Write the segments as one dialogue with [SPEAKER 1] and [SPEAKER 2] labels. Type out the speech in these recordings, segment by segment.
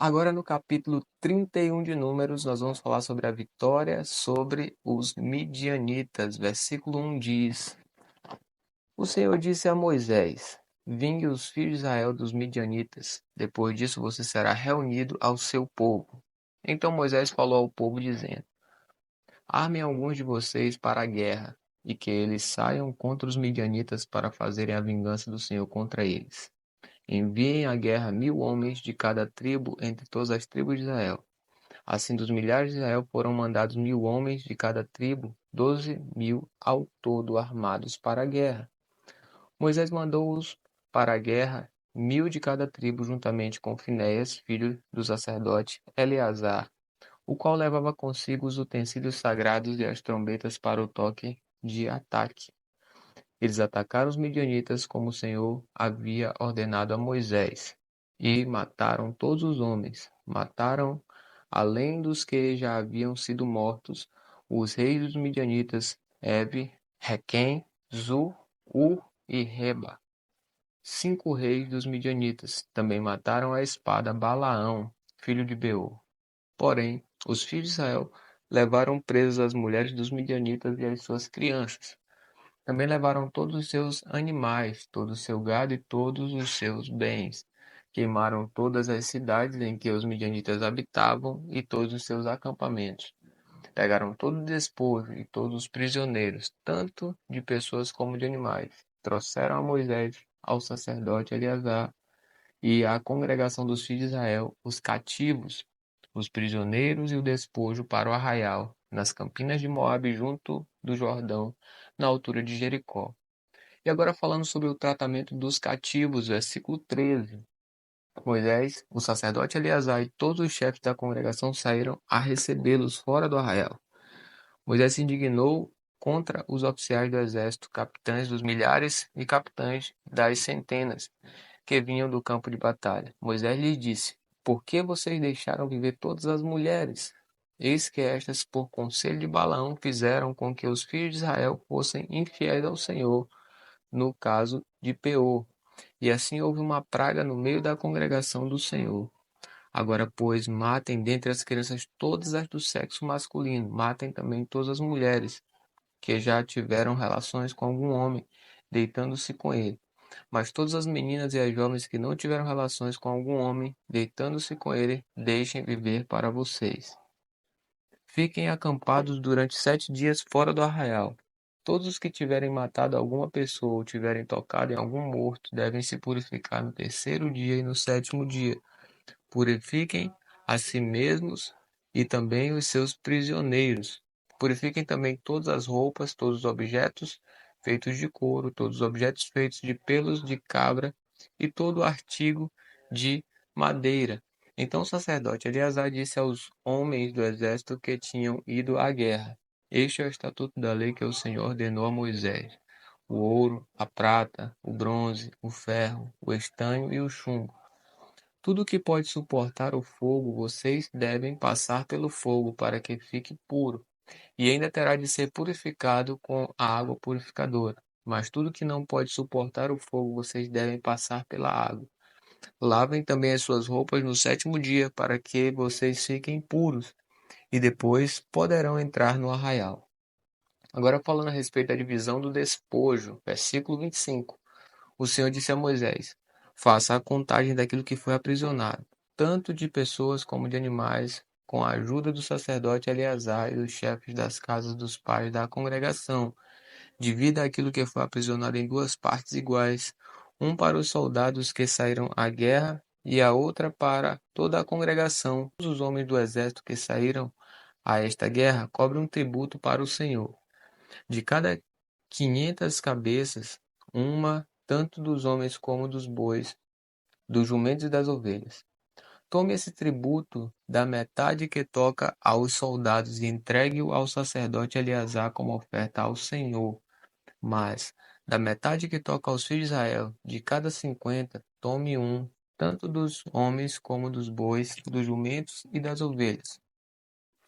[SPEAKER 1] Agora no capítulo 31 de Números, nós vamos falar sobre a vitória sobre os midianitas. Versículo 1 diz: O Senhor disse a Moisés: Vingue os filhos de Israel dos midianitas. Depois disso você será reunido ao seu povo. Então Moisés falou ao povo, dizendo: Armem alguns de vocês para a guerra, e que eles saiam contra os midianitas para fazerem a vingança do Senhor contra eles. Enviem à guerra 1.000 homens de cada tribo entre todas as tribos de Israel. Assim, dos milhares de Israel foram mandados 1.000 homens de cada tribo, 12.000 ao todo armados para a guerra. Moisés mandou-os para a guerra, 1.000 de cada tribo, juntamente com Finéias, filho do sacerdote Eleazar, o qual levava consigo os utensílios sagrados e as trombetas para o toque de ataque. Eles atacaram os midianitas como o Senhor havia ordenado a Moisés, e mataram todos os homens. Mataram, além dos que já haviam sido mortos, os reis dos midianitas, Ebe, Requem, Zu, Ur e Reba. 5 reis dos midianitas. Também mataram à espada Balaão, filho de Beor. Porém, os filhos de Israel levaram presas as mulheres dos midianitas e as suas crianças. Também levaram todos os seus animais, todo o seu gado e todos os seus bens. Queimaram todas as cidades em que os midianitas habitavam e todos os seus acampamentos. Pegaram todo o despojo e todos os prisioneiros, tanto de pessoas como de animais. Trouxeram a Moisés, ao sacerdote Eleazar e à congregação dos filhos de Israel, os cativos, os prisioneiros e o despojo para o arraial, nas campinas de Moabe, junto do Jordão, na altura de Jericó. E agora falando sobre o tratamento dos cativos, versículo 13. Moisés, o sacerdote Eleazar e todos os chefes da congregação saíram a recebê-los fora do arraial. Moisés se indignou contra os oficiais do exército, capitães dos milhares e capitães das centenas, que vinham do campo de batalha. Moisés lhes disse: Por que vocês deixaram viver todas as mulheres? Eis que estas, por conselho de Balaão, fizeram com que os filhos de Israel fossem infiéis ao Senhor, no caso de Peor. E assim houve uma praga no meio da congregação do Senhor. Agora, pois, matem dentre as crianças todas as do sexo masculino, matem também todas as mulheres que já tiveram relações com algum homem, deitando-se com ele. Mas todas as meninas e as jovens que não tiveram relações com algum homem, deitando-se com ele, deixem viver para vocês. Fiquem acampados durante 7 dias fora do arraial. Todos os que tiverem matado alguma pessoa ou tiverem tocado em algum morto devem se purificar no terceiro dia e no sétimo dia. Purifiquem a si mesmos e também os seus prisioneiros. Purifiquem também todas as roupas, todos os objetos feitos de couro, todos os objetos feitos de pelos de cabra e todo artigo de madeira. Então o sacerdote Eleazar disse aos homens do exército que tinham ido à guerra: Este é o estatuto da lei que o Senhor ordenou a Moisés: o ouro, a prata, o bronze, o ferro, o estanho e o chumbo. Tudo que pode suportar o fogo, vocês devem passar pelo fogo para que fique puro, e ainda terá de ser purificado com a água purificadora. Mas tudo que não pode suportar o fogo, vocês devem passar pela água. Lavem também as suas roupas no sétimo dia, para que vocês fiquem puros, e depois poderão entrar no arraial. Agora falando a respeito da divisão do despojo, versículo 25. O Senhor disse a Moisés: Faça a contagem daquilo que foi aprisionado, tanto de pessoas como de animais, com a ajuda do sacerdote Eleazar e dos chefes das casas dos pais da congregação. Divida aquilo que foi aprisionado em 2 partes iguais, um para os soldados que saíram à guerra e a outra para toda a congregação. Todos os homens do exército que saíram a esta guerra cobrem um tributo para o Senhor. De cada 500 cabeças, uma, tanto dos homens como dos bois, dos jumentos e das ovelhas. Tome esse tributo da metade que toca aos soldados e entregue-o ao sacerdote Eleazar como oferta ao Senhor. Mas, da metade que toca aos filhos de Israel, de cada 50, tome um, tanto dos homens como dos bois, dos jumentos e das ovelhas,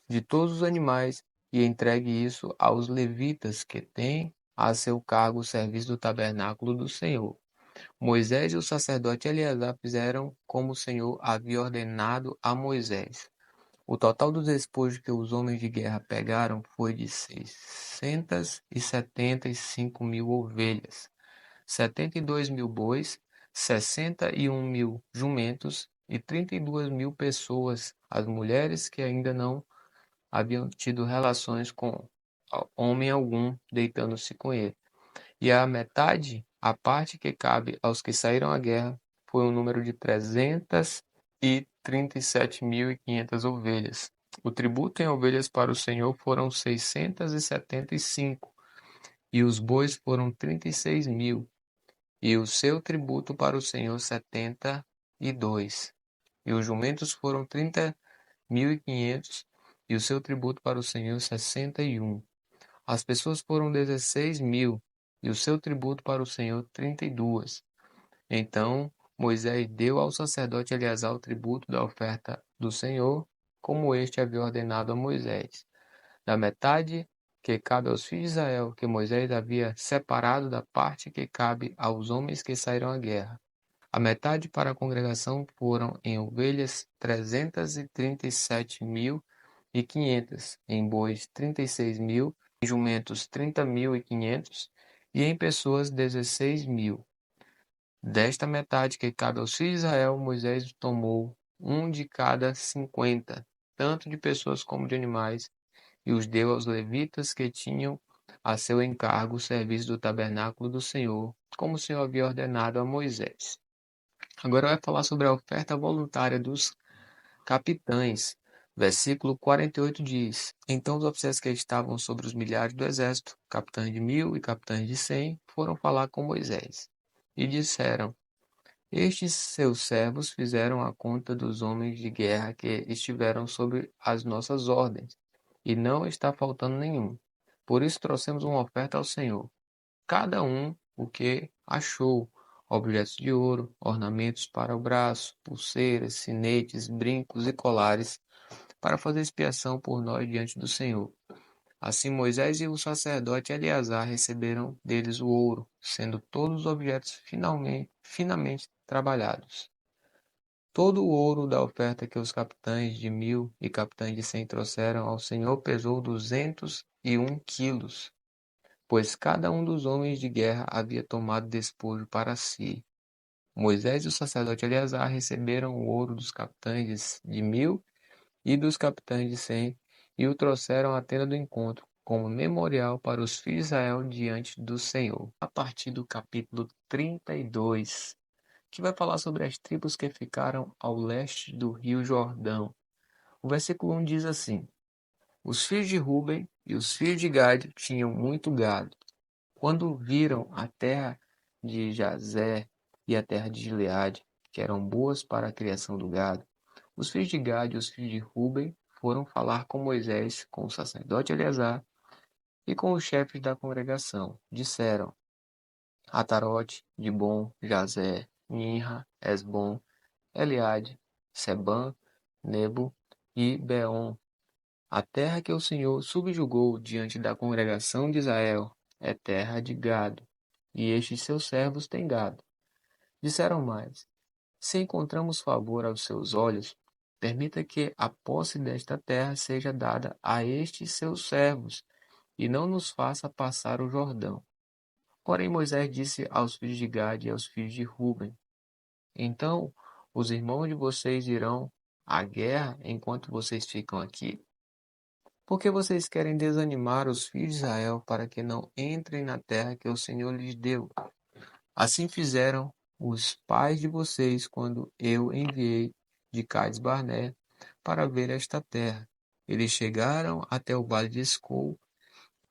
[SPEAKER 1] de todos os animais, e entregue isso aos levitas que têm a seu cargo o serviço do tabernáculo do Senhor. Moisés e o sacerdote Eleazar fizeram como o Senhor havia ordenado a Moisés. O total dos despojos que os homens de guerra pegaram foi de 675.000 ovelhas, 72.000 bois, 61.000 jumentos e 32.000 pessoas, as mulheres que ainda não haviam tido relações com homem algum, deitando-se com ele. E a metade, a parte que cabe aos que saíram à guerra, foi um número de 337.500 ovelhas. O tributo em ovelhas para o Senhor foram 675, e os bois foram 36.000, e o seu tributo para o Senhor 72, e os jumentos foram 30.500, e o seu tributo para o Senhor 61. As pessoas foram 16.000, e o seu tributo para o Senhor 32. Então Moisés deu ao sacerdote Eleazar o tributo da oferta do Senhor, como este havia ordenado a Moisés. Da metade que cabe aos filhos de Israel, que Moisés havia separado da parte que cabe aos homens que saíram à guerra. A metade para a congregação foram em ovelhas 337.500, em bois 36.000, em jumentos 30.500 e em pessoas 16.000. Desta metade que cabe aos filhos de Israel, Moisés tomou um de cada 50, tanto de pessoas como de animais, e os deu aos levitas que tinham a seu encargo o serviço do tabernáculo do Senhor, como o Senhor havia ordenado a Moisés. Agora vai falar sobre a oferta voluntária dos capitães. Versículo 48 diz: Então os oficiais que estavam sobre os milhares do exército, capitães de 1.000 e capitães de 100, foram falar com Moisés. E disseram: Estes seus servos fizeram a conta dos homens de guerra que estiveram sob as nossas ordens, e não está faltando nenhum. Por isso trouxemos uma oferta ao Senhor, cada um o que achou: objetos de ouro, ornamentos para o braço, pulseiras, sinetes, brincos e colares, para fazer expiação por nós diante do Senhor. Assim Moisés e o sacerdote Eleazar receberam deles o ouro, sendo todos os objetos finamente trabalhados. Todo o ouro da oferta que os capitães de 1.000 e capitães de 100 trouxeram ao Senhor pesou 201 quilos, pois cada um dos homens de guerra havia tomado despojo para si. Moisés e o sacerdote Eleazar receberam o ouro dos capitães de 1.000 e dos capitães de 100 e o trouxeram à tenda do encontro, como memorial para os filhos de Israel diante do Senhor. A partir do capítulo 32, que vai falar sobre as tribos que ficaram ao leste do rio Jordão. O versículo 1 diz assim: Os filhos de Ruben e os filhos de Gad tinham muito gado. Quando viram a terra de Jazer e a terra de Gileade, que eram boas para a criação do gado, os filhos de Gad e os filhos de Ruben foram falar com Moisés, com o sacerdote Eleazar e com os chefes da congregação. Disseram: Atarote, Dibon, Jazer, Ninra, Esbom, Eliade, Sebam, Nebo e Beom. A terra que o Senhor subjugou diante da congregação de Israel é terra de gado, e estes seus servos têm gado. Disseram mais: Se encontramos favor aos seus olhos, permita que a posse desta terra seja dada a estes seus servos, e não nos faça passar o Jordão. Porém Moisés disse aos filhos de Gade e aos filhos de Ruben: Então os irmãos de vocês irão à guerra enquanto vocês ficam aqui? Porque vocês querem desanimar os filhos de Israel para que não entrem na terra que o Senhor lhes deu. Assim fizeram os pais de vocês quando eu enviei de Cades Barné para ver esta terra. Eles chegaram até o vale de Escol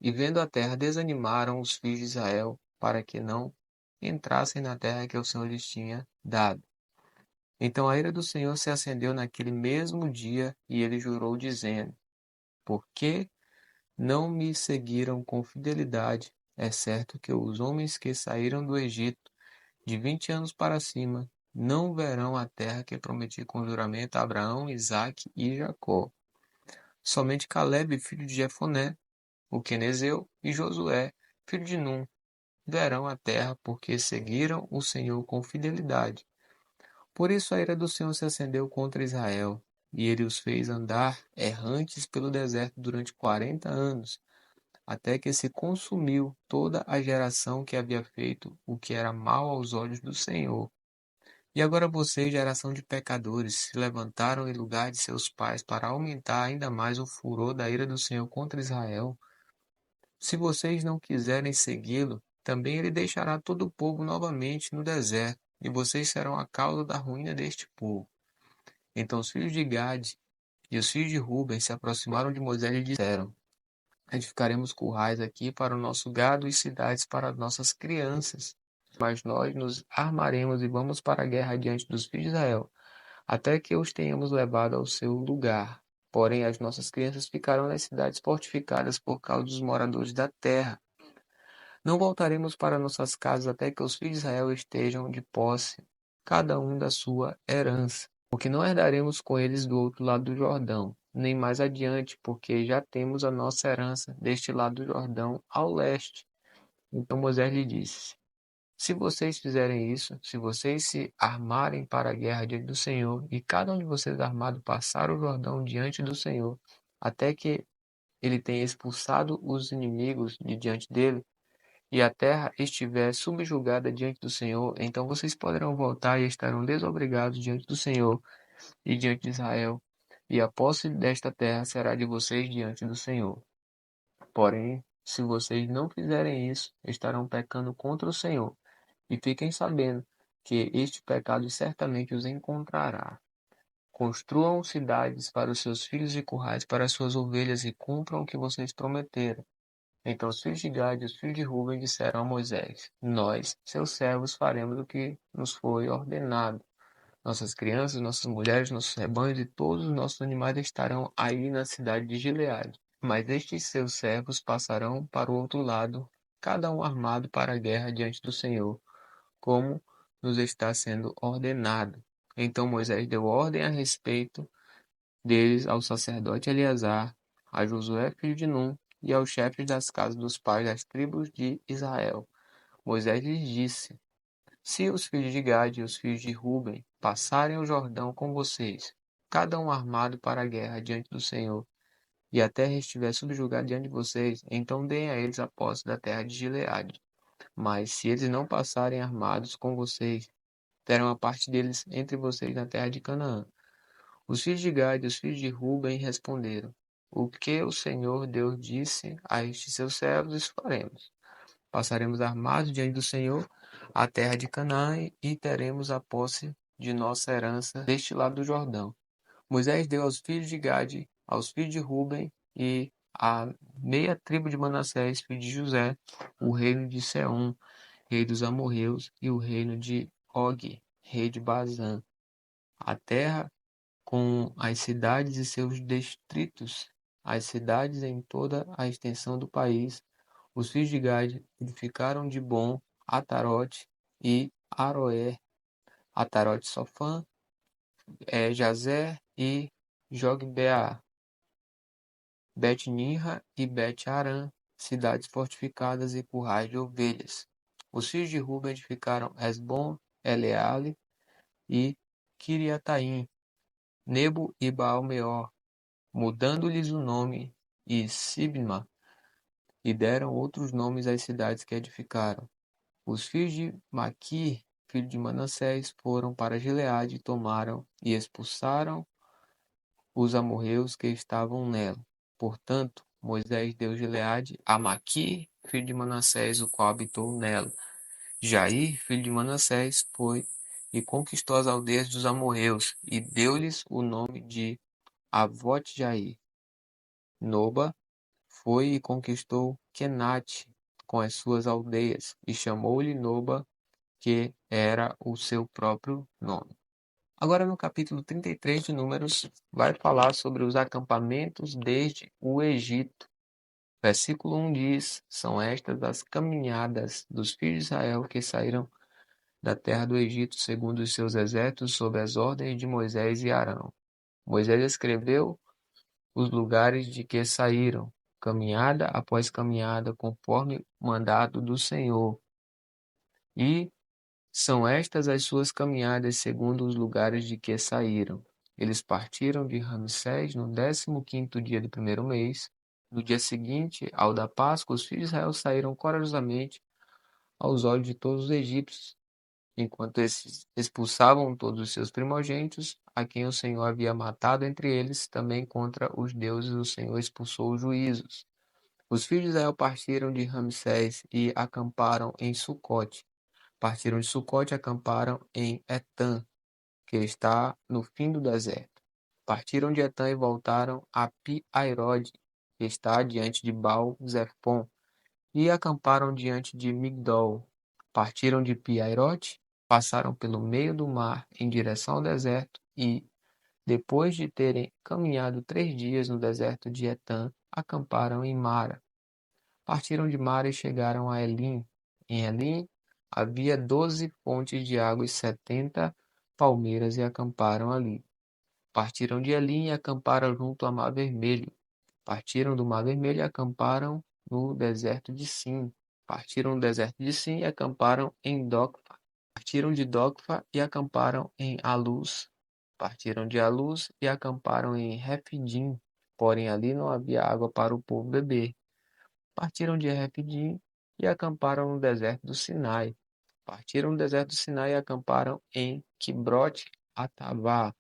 [SPEAKER 1] e, vendo a terra, desanimaram os filhos de Israel para que não entrassem na terra que o Senhor lhes tinha dado. Então a ira do Senhor se acendeu naquele mesmo dia e ele jurou, dizendo: Por que não me seguiram com fidelidade? É certo que os homens que saíram do Egito de 20 anos para cima não verão a terra que prometi com juramento a Abraão, Isaque e Jacó. Somente Calebe, filho de Jefoné, o quenezeu, e Josué, filho de Num, verão a terra, porque seguiram o Senhor com fidelidade. Por isso a ira do Senhor se acendeu contra Israel, e ele os fez andar errantes pelo deserto durante 40 anos, até que se consumiu toda a geração que havia feito o que era mal aos olhos do Senhor. E agora vocês, geração de pecadores, se levantaram em lugar de seus pais para aumentar ainda mais o furor da ira do Senhor contra Israel. Se vocês não quiserem segui-lo, também ele deixará todo o povo novamente no deserto, e vocês serão a causa da ruína deste povo. Então os filhos de Gade e os filhos de Ruben se aproximaram de Moisés e disseram: Edificaremos currais aqui para o nosso gado e cidades para nossas crianças. Mas nós nos armaremos e vamos para a guerra diante dos filhos de Israel, até que os tenhamos levado ao seu lugar. Porém, as nossas crianças ficarão nas cidades fortificadas por causa dos moradores da terra. Não voltaremos para nossas casas até que os filhos de Israel estejam de posse, cada um da sua herança, porque não herdaremos com eles do outro lado do Jordão, nem mais adiante, porque já temos a nossa herança deste lado do Jordão ao leste. Então Moisés lhe disse: Se vocês fizerem isso, se vocês se armarem para a guerra diante do Senhor, e cada um de vocês armado passar o Jordão diante do Senhor, até que ele tenha expulsado os inimigos de diante dele, e a terra estiver subjugada diante do Senhor, então vocês poderão voltar e estarão desobrigados diante do Senhor e diante de Israel, e a posse desta terra será de vocês diante do Senhor. Porém, se vocês não fizerem isso, estarão pecando contra o Senhor, e fiquem sabendo que este pecado certamente os encontrará. Construam cidades para os seus filhos e currais para as suas ovelhas e cumpram o que vocês prometeram. Então os filhos de Gad e os filhos de Ruben disseram a Moisés: Nós, seus servos, faremos o que nos foi ordenado. Nossas crianças, nossas mulheres, nossos rebanhos e todos os nossos animais estarão aí na cidade de Gileade. Mas estes seus servos passarão para o outro lado, cada um armado para a guerra diante do Senhor, como nos está sendo ordenado. Então Moisés deu ordem a respeito deles ao sacerdote Eleazar, a Josué filho de Num, e aos chefes das casas dos pais das tribos de Israel. Moisés lhes disse: Se os filhos de Gade e os filhos de Ruben passarem o Jordão com vocês, cada um armado para a guerra diante do Senhor, e a terra estiver subjugada diante de vocês, então deem a eles a posse da terra de Gileade. Mas se eles não passarem armados com vocês, terão a parte deles entre vocês na terra de Canaã. Os filhos de Gad e os filhos de Ruben responderam: O que o Senhor Deus disse a estes seus servos, isso faremos. Passaremos armados diante do Senhor a terra de Canaã e teremos a posse de nossa herança deste lado do Jordão. Moisés deu aos filhos de Gade, aos filhos de Ruben e à meia tribo de Manassés, filho de José, o reino de Seom, rei dos amorreus, e o reino de Og, rei de Bazã. A terra com as cidades e seus distritos, as cidades em toda a extensão do país. Os filhos de Gad edificaram de Bom, Atarote e Aroer, Atarote Sofã, Jazer e Jogbeá, Bet-Nimra e Bet-Arã, cidades fortificadas e currais de ovelhas. Os filhos de Ruben edificaram Esbom, Eleale e Kiriataim, Nebo e Baal-meor, mudando-lhes o nome, e Sibma, e deram outros nomes às cidades que edificaram. Os filhos de Maquir, filho de Manassés, foram para Gileade e tomaram e expulsaram os amorreus que estavam nela. Portanto, Moisés deu Gileade a Maquir, filho de Manassés, o qual habitou nela. Jair, filho de Manassés, foi e conquistou as aldeias dos amorreus, e deu-lhes o nome de Avote-Jair. Noba foi e conquistou Quenate com as suas aldeias, e chamou-lhe Noba, que era o seu próprio nome. Agora, no capítulo 33 de Números, vai falar sobre os acampamentos desde o Egito. Versículo 1 diz: São estas as caminhadas dos filhos de Israel que saíram da terra do Egito, segundo os seus exércitos, sob as ordens de Moisés e Arão. Moisés escreveu os lugares de que saíram, caminhada após caminhada, conforme o mandado do Senhor. E são estas as suas caminhadas segundo os lugares de que saíram. Eles partiram de Ramsés no 15º dia do primeiro mês. No dia seguinte, ao da Páscoa, os filhos de Israel saíram corajosamente aos olhos de todos os egípcios, enquanto esses expulsavam todos os seus primogênitos, a quem o Senhor havia matado entre eles, também contra os deuses o Senhor expulsou os juízos. Os filhos de Israel partiram de Ramsés e acamparam em Sucote. Partiram de Sucote e acamparam em Etã, que está no fim do deserto. Partiram de Etã e voltaram a Pi-Hairode, que está diante de Baal-Zefon, e acamparam diante de Migdol. Partiram de Pi-Hahirote, passaram pelo meio do mar em direção ao deserto e, depois de terem caminhado 3 dias no deserto de Etã, acamparam em Mara. Partiram de Mara e chegaram a Elim. Em Elim havia 12 fontes de água e 70 palmeiras e acamparam ali. Partiram de Elim e acamparam junto ao Mar Vermelho. Partiram do Mar Vermelho e acamparam no deserto de Sim. Partiram do deserto de Sim e acamparam em Docfa. Partiram de Docfa e acamparam em Alus. Partiram de Alus e acamparam em Refidim. Porém ali não havia água para o povo beber. Partiram de Refidim e acamparam no deserto do Sinai. Partiram do deserto do Sinai e acamparam em Quibrote Atavá.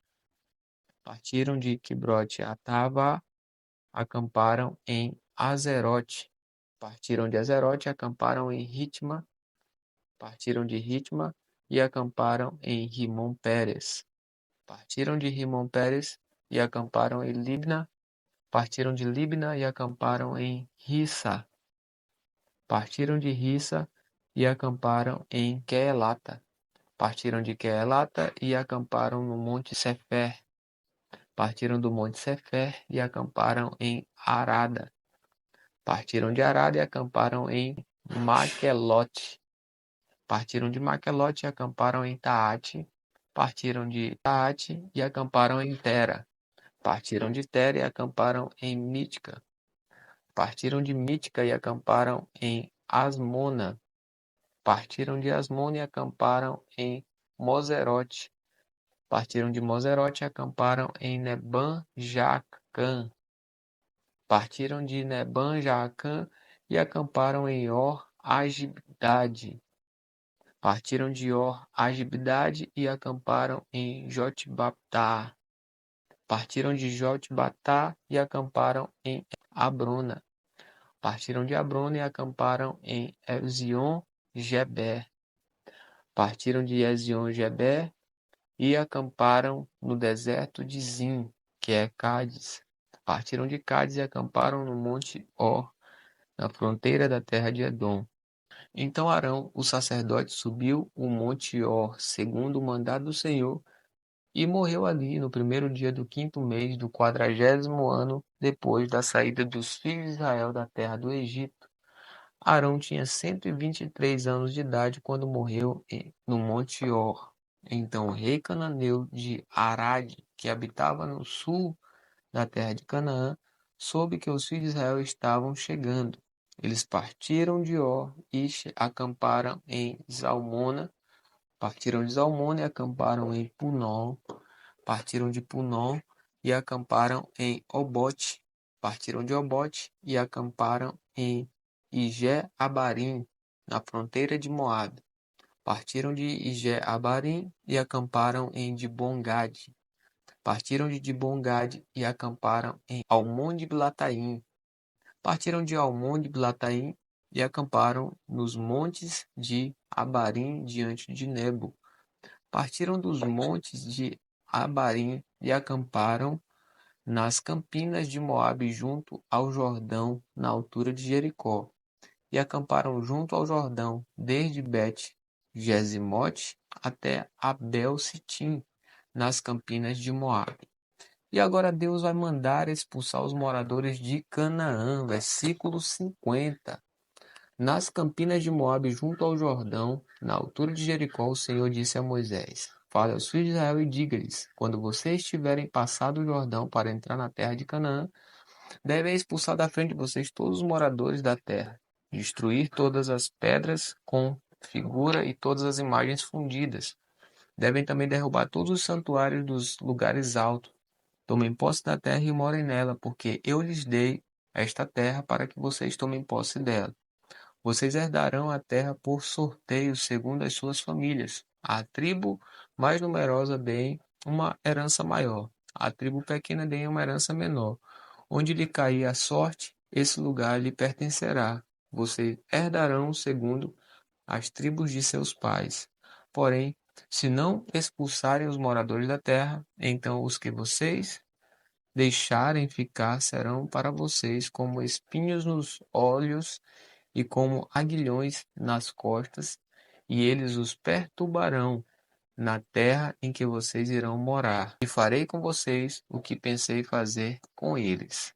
[SPEAKER 1] Partiram de Quibrote Atavá, acamparam em Azerote. Partiram de Azerote e acamparam em Ritma. Partiram de Ritma e acamparam em Rimon-Pérez. Partiram de Rimon-Pérez e acamparam em Libna. Partiram de Libna e acamparam em Rissa. Partiram de Rissa e acamparam em Queelata. Partiram de Queelata e acamparam no Monte Sefer. Partiram do Monte Sefer e acamparam em Arada. Partiram de Arada e acamparam em Maquelote. Partiram de Maquelote e acamparam em Taate. Partiram de Taate e acamparam em Tera. Partiram de Tera e acamparam em Mítica. Partiram de Mítica e acamparam em Asmona. Partiram de Asmona e acamparam em Moserote. Partiram de Moserote e acamparam em Neban-Jaacã. Partiram de Neban-Jaacã e acamparam em Or-Agibdade. Partiram de Or-Agibdade e acamparam em Jotbatá. Partiram de Jotbatá e acamparam em Abrona. Partiram de Abrona e acamparam em Ezion-Geber. Partiram de Ezion-Geber e acamparam no deserto de Zim, que é Cádiz. Partiram de Cádiz e acamparam no monte Or, na fronteira da terra de Edom. Então Arão, o sacerdote, subiu o monte Or, segundo o mandado do Senhor, e morreu ali no primeiro dia do 5º mês do 40º ano depois da saída dos filhos de Israel da terra do Egito. Arão tinha 123 anos de idade quando morreu no monte Or. Então o rei cananeu de Arade, que habitava no sul da terra de Canaã, soube que os filhos de Israel estavam chegando. Eles partiram de Or e acamparam em Zalmona. Partiram de Zalmona e acamparam em Punon. Partiram de Punon e acamparam em Obote. Partiram de Obote e acamparam em Ijé-Abarim, na fronteira de Moabe. Partiram de Ijé-Abarim e acamparam em Dibongade. Partiram de Dibongade e acamparam em Almon-Diblataim. Partiram de Almon-Diblataim e acamparam nos montes de Abarim diante de Nebo. Partiram dos montes de Abarim e acamparam nas campinas de Moabe junto ao Jordão, na altura de Jericó. E acamparam junto ao Jordão, desde Bet-Gesimote até Abel-Sitim, nas campinas de Moabe. E agora Deus vai mandar expulsar os moradores de Canaã, versículo 50. Nas campinas de Moabe, junto ao Jordão, na altura de Jericó, o Senhor disse a Moisés: Fale aos filhos de Israel e diga-lhes: Quando vocês tiverem passado o Jordão para entrar na terra de Canaã, devem expulsar da frente de vocês todos os moradores da terra, destruir todas as pedras com figura e todas as imagens fundidas. Devem também derrubar todos os santuários dos lugares altos. Tomem posse da terra e morem nela, porque eu lhes dei esta terra para que vocês tomem posse dela. Vocês herdarão a terra por sorteio segundo as suas famílias. A tribo mais numerosa dê uma herança maior, a tribo pequena dê uma herança menor. Onde lhe cair a sorte, esse lugar lhe pertencerá. Vocês herdarão segundo as tribos de seus pais. Porém, se não expulsarem os moradores da terra, então os que vocês deixarem ficar serão para vocês como espinhos nos olhos e como aguilhões nas costas, e eles os perturbarão na terra em que vocês irão morar. E farei com vocês o que pensei fazer com eles.